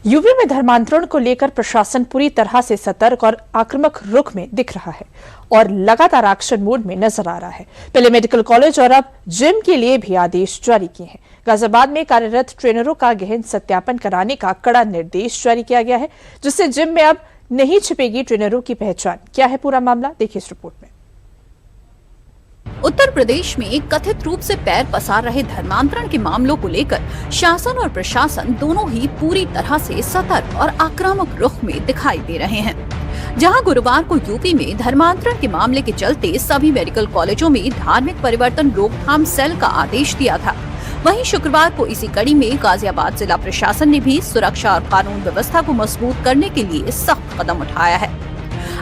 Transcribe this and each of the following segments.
UP में धर्मांतरण को लेकर प्रशासन पूरी तरह से सतर्क और आक्रामक रुख में दिख रहा है और लगातार एक्शन मोड में नजर आ रहा है। पहले मेडिकल कॉलेज और अब जिम के लिए भी आदेश जारी किए हैं। गाजियाबाद में कार्यरत ट्रेनरों का गहन सत्यापन कराने का कड़ा निर्देश जारी किया गया है, जिससे जिम में अब नहीं छिपेगी ट्रेनरों की पहचान। क्या है पूरा मामला, देखिए इस रिपोर्ट में। उत्तर प्रदेश में कथित रूप से पैर पसार रहे धर्मांतरण के मामलों को लेकर शासन और प्रशासन दोनों ही पूरी तरह से सतर्क और आक्रामक रुख में दिखाई दे रहे हैं। जहां गुरुवार को यूपी में धर्मांतरण के मामले के चलते सभी मेडिकल कॉलेजों में धार्मिक परिवर्तन रोकथाम सेल का आदेश दिया था, वहीं शुक्रवार को इसी कड़ी में गाजियाबाद जिला प्रशासन ने भी सुरक्षा और कानून व्यवस्था को मजबूत करने के लिए सख्त कदम उठाया है।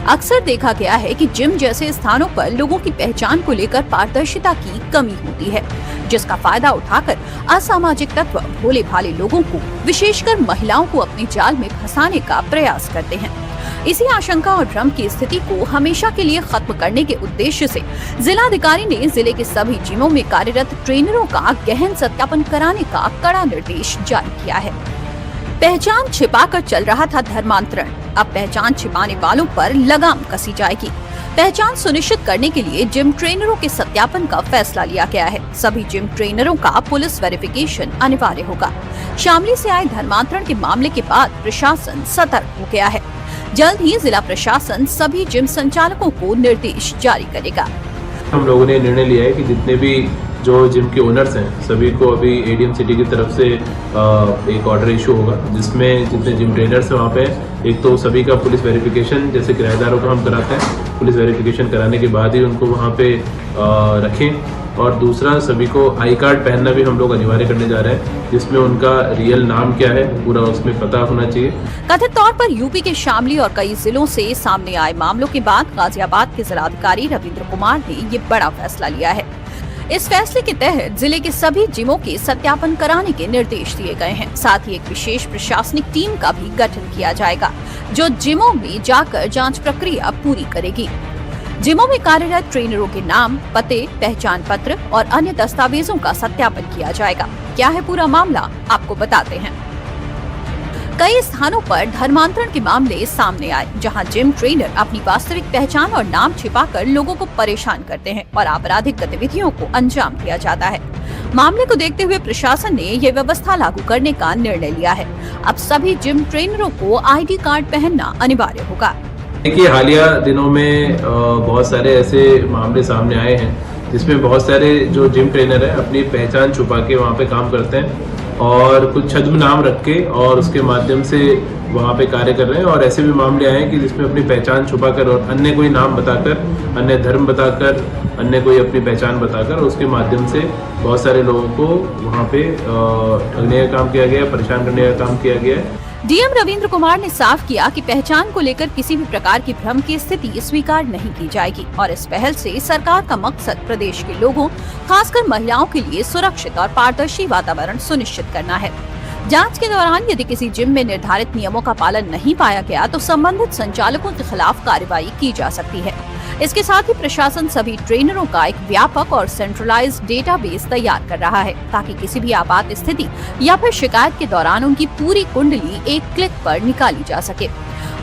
अक्सर देखा गया है कि जिम जैसे स्थानों पर लोगों की पहचान को लेकर पारदर्शिता की कमी होती है, जिसका फायदा उठाकर असामाजिक तत्व भोले भाले लोगों को, विशेषकर महिलाओं को अपने जाल में फंसाने का प्रयास करते हैं। इसी आशंका और भ्रम की स्थिति को हमेशा के लिए खत्म करने के उद्देश्य से जिलाधिकारी ने जिले के सभी जिमों में कार्यरत ट्रेनरों का गहन सत्यापन कराने का कड़ा निर्देश जारी किया है। पहचान छिपाकर चल रहा था धर्मांतरण, अब पहचान छिपाने वालों पर लगाम कसी जाएगी। पहचान सुनिश्चित करने के लिए जिम ट्रेनरों के सत्यापन का फैसला लिया गया है। सभी जिम ट्रेनरों का पुलिस वेरिफिकेशन अनिवार्य होगा। शामली से आए धर्मांतरण के मामले के बाद प्रशासन सतर्क हो गया है। जल्द ही जिला प्रशासन सभी जिम संचालकों को निर्देश जारी करेगा। हम लोगों ने निर्णय लिया है कि जितने भी जो जिम के ओनर्स हैं सभी को अभी एडीएम सिटी की तरफ से एक ऑर्डर इशू होगा, जिसमें जितने जिम ट्रेनर्स हैं वहाँ पे एक तो सभी का पुलिस वेरिफिकेशन, जैसे किराएदारों का हम कराते हैं, पुलिस वेरिफिकेशन कराने के बाद ही उनको वहाँ पे रखें। और दूसरा, सभी को आई कार्ड पहनना भी हम लोग अनिवार्य करने जा रहे हैं, जिसमें उनका रियल नाम क्या है पूरा उसमें पता होना चाहिए। कथित तौर पर यूपी के शामली और कई जिलों से सामने आए मामलों के बाद गाजियाबाद के जिलाधिकारी रविंद्र कुमार ने ये बड़ा फैसला लिया है। इस फैसले के तहत जिले के सभी जिमों के सत्यापन कराने के निर्देश दिए गए हैं। साथ ही एक विशेष प्रशासनिक टीम का भी गठन किया जाएगा, जो जिमों में जाकर जांच प्रक्रिया पूरी करेगी। जिमों में कार्यरत ट्रेनरों के नाम, पते, पहचान पत्र और अन्य दस्तावेजों का सत्यापन किया जाएगा। क्या है पूरा मामला, आपको बताते हैं। कई स्थानों पर धर्मांतरण के मामले सामने आए, जहां जिम ट्रेनर अपनी वास्तविक पहचान और नाम छिपाकर लोगों को परेशान करते हैं और आपराधिक गतिविधियों को अंजाम दिया जाता है। मामले को देखते हुए प्रशासन ने यह व्यवस्था लागू करने का निर्णय लिया है। अब सभी जिम ट्रेनरों को आईडी कार्ड पहनना अनिवार्य होगा। देखिए, हालिया दिनों में बहुत सारे ऐसे मामले सामने आए हैं जिसमें बहुत सारे जो जिम ट्रेनर है अपनी पहचान छुपा के वहाँ पे काम करते हैं और कुछ छद्म नाम रख के और उसके माध्यम से वहाँ पे कार्य कर रहे हैं। और ऐसे भी मामले आए हैं कि जिसमें अपनी पहचान छुपाकर और अन्य कोई नाम बताकर, अन्य धर्म बताकर, अन्य कोई अपनी पहचान बताकर उसके माध्यम से बहुत सारे लोगों को वहाँ पे ठगने का काम किया गया, परेशान करने का काम किया गया है। डीएम रविंद्र कुमार ने साफ किया कि पहचान को लेकर किसी भी प्रकार की भ्रम की स्थिति स्वीकार नहीं की जाएगी और इस पहल से सरकार का मकसद प्रदेश के लोगों, खासकर महिलाओं के लिए सुरक्षित और पारदर्शी वातावरण सुनिश्चित करना है। जांच के दौरान यदि किसी जिम में निर्धारित नियमों का पालन नहीं पाया गया तो संबंधित संचालकों के खिलाफ कार्रवाई की जा सकती है। इसके साथ ही प्रशासन सभी ट्रेनरों का एक व्यापक और सेंट्रलाइज्ड डेटाबेस तैयार कर रहा है, ताकि किसी भी आपात स्थिति या फिर शिकायत के दौरान उनकी पूरी कुंडली एक क्लिक पर निकाली जा सके।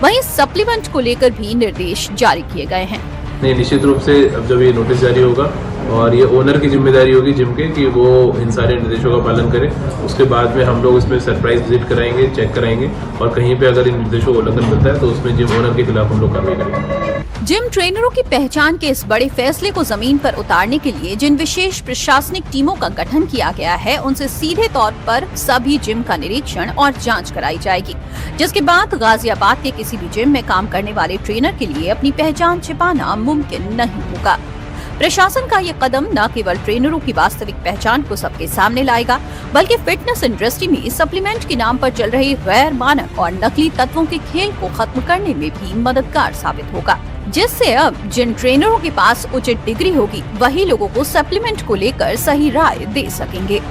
वहीं सप्लीमेंट को लेकर भी निर्देश जारी किए गए हैं। निश्चित रूप से अब जब ये नोटिस जारी होगा और ये ओनर की जिम्मेदारी होगी जिम के कि वो इन सारे निर्देशों का पालन करे। उसके बाद में हम लोग इसमें सरप्राइज विजिट कराएंगे, चेक कराएंगे और कहीं पे अगर इन निर्देशों का उल्लंघन करता है तो उसमें जिम ओनर के खिलाफ हम लोग कार्रवाई करेंगे। जिम ट्रेनरों की पहचान के इस बड़े फैसले को जमीन पर उतारने के लिए जिन विशेष प्रशासनिक टीमों का गठन किया गया है, उनसे सीधे तौर पर सभी जिम का निरीक्षण और जांच कराई जाएगी, जिसके बाद गाजियाबाद के किसी भी जिम में काम करने वाले ट्रेनर के लिए अपनी पहचान छिपाना मुमकिन नहीं होगा। प्रशासन का ये कदम न केवल ट्रेनरों की वास्तविक पहचान को सबके सामने लाएगा, बल्कि फिटनेस इंडस्ट्री में सप्लीमेंट के नाम पर चल रहे गैर मानक और नकली तत्वों के खेल को खत्म करने में भी मददगार साबित होगा, जिससे अब जिन ट्रेनरों के पास उचित डिग्री होगी वही लोगों को सप्लीमेंट को लेकर सही राय दे सकेंगे।